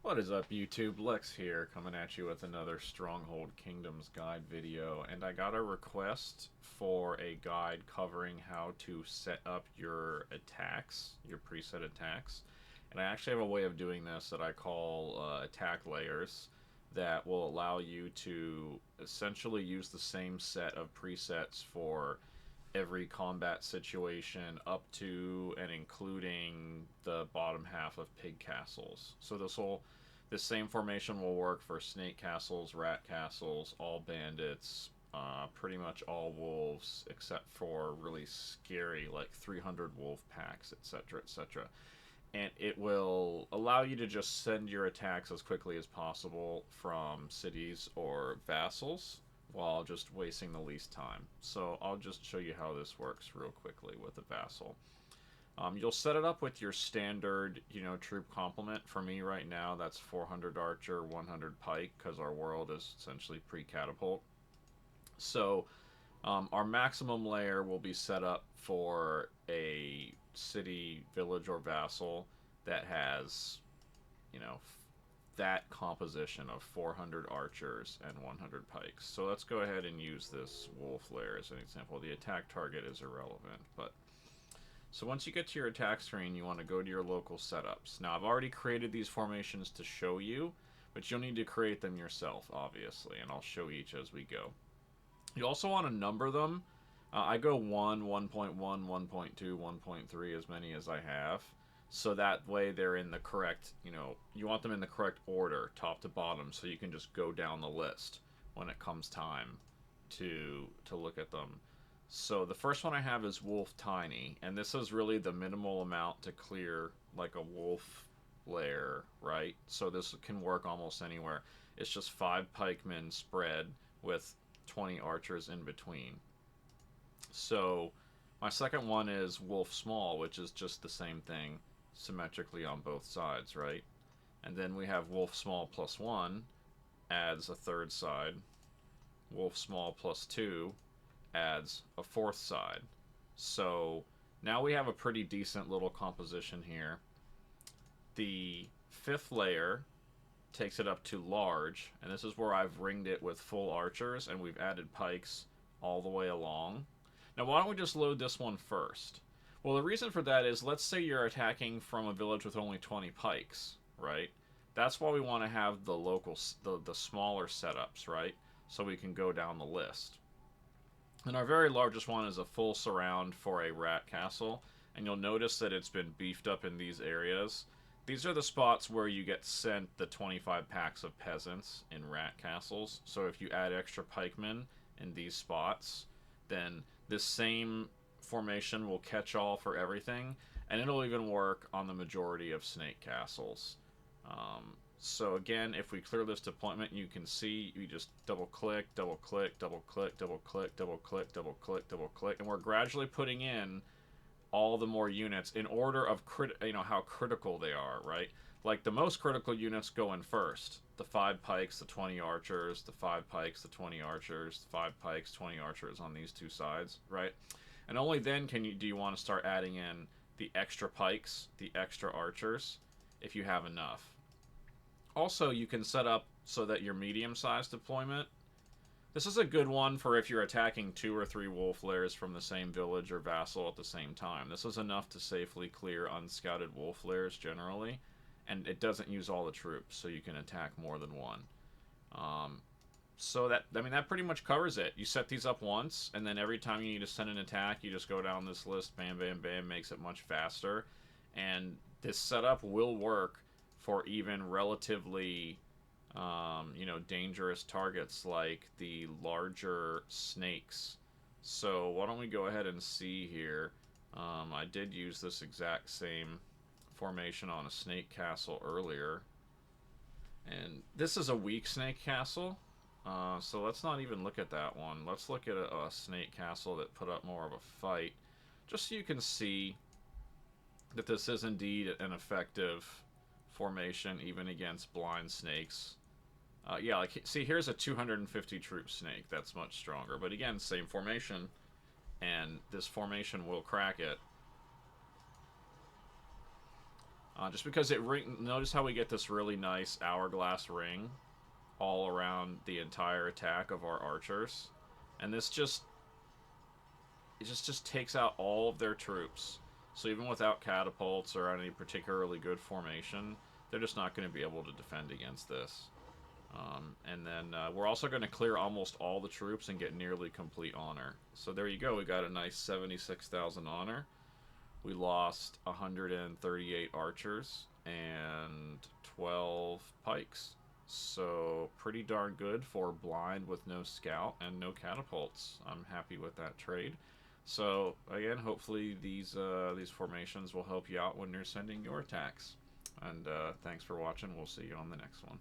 What is up, YouTube? Lex here, coming at you with another Stronghold Kingdoms guide video, and I got a request for a guide covering how to set up your attacks, your preset attacks. And I actually have a way of doing this that I call attack layers that will allow you to essentially use the same set of presets for every combat situation up to and including the bottom half of pig castles. So this same formation will work for snake castles, rat castles, all bandits, pretty much all wolves, except for really scary like 300 wolf packs, etc., etc. And it will allow you to just send your attacks as quickly as possible from cities or vassals while just wasting the least time. So I'll just show you how this works real quickly with a vassal. You'll set it up with your standard, troop complement. For me right now, that's 400 archer, 100 pike, because our world is essentially pre-catapult. So our maximum layer will be set up for a city, village, or vassal that has, you know, that composition of 400 archers and 100 pikes. So let's go ahead and use this wolf layer as an example. The attack target is irrelevant, but so once you get to your attack screen, you want to go to your local setups. Now, I've already created these formations to show you, but you'll need to create them yourself, obviously, and I'll show each as we go. You also want to number them. I go 1, 1.1, 1.2, 1.3, as many as I have. So that way they're in the correct, you want them in the correct order, top to bottom, so you can just go down the list when it comes time to look at them. So the first one I have is Wolf Tiny, and this is really the minimal amount to clear like a wolf lair, right? So this can work almost anywhere. It's just 5 pikemen spread with 20 archers in between. So my second one is Wolf Small, which is just the same thing, symmetrically on both sides, right? And then we have Wolf Small plus 1 adds a third side. Wolf Small plus 2 adds a fourth side. So now we have a pretty decent little composition here. The fifth layer takes it up to large, and this is where I've ringed it with full archers, and we've added pikes all the way along. Now why don't we just load this one first? Well, the reason for that is, let's say you're attacking from a village with only 20 pikes, right? That's why we want to have the the smaller setups, right? So we can go down the list. And our very largest one is a full surround for a rat castle, and you'll notice that it's been beefed up in these areas. These are the spots where you get sent the 25 packs of peasants in rat castles. So if you add extra pikemen in these spots, then this same formation will catch all for everything, and it'll even work on the majority of snake castles. So again, if we clear this deployment, you can see you just double click, double click, double click, double click, double click, double click, double click, and we're gradually putting in all the more units in order of how critical they are, right? Like the most critical units go in first. The 5 pikes, the 20 archers, the 5 pikes, the 20 archers, the 5 pikes, 20 archers on these two sides, right? And only then do you want to start adding in the extra pikes, the extra archers, if you have enough. Also, you can set up so that your medium-sized deployment, this is a good one for if you're attacking 2 or 3 wolf lairs from the same village or vassal at the same time. This is enough to safely clear unscouted wolf lairs generally, and it doesn't use all the troops, so you can attack more than one. So that pretty much covers it. You set these up once, and then every time you need to send an attack, you just go down this list, bam, bam, bam, makes it much faster. And this setup will work for even relatively, dangerous targets like the larger snakes. So why don't we go ahead and see here. I did use this exact same formation on a snake castle earlier. And this is a weak snake castle. So let's not even look at that one. Let's look at a snake castle that put up more of a fight, just so you can see that this is indeed an effective formation even against blind snakes. Yeah, like, see, here's a 250 troop snake. That's much stronger. But again, same formation, and this formation will crack it. Just because it notice how we get this really nice hourglass ring all around the entire attack of our archers, and this just takes out all of their troops. So even without catapults or any particularly good formation, they're just not going to be able to defend against this. And then we're also going to clear almost all the troops and get nearly complete honor. So there you go. We got a nice 76,000 honor. We lost 138 archers and 12 pikes. So pretty darn good for blind with no scout and no catapults. I'm happy with that trade. So again, hopefully these formations will help you out when you're sending your attacks. And thanks for watching. We'll see you on the next one.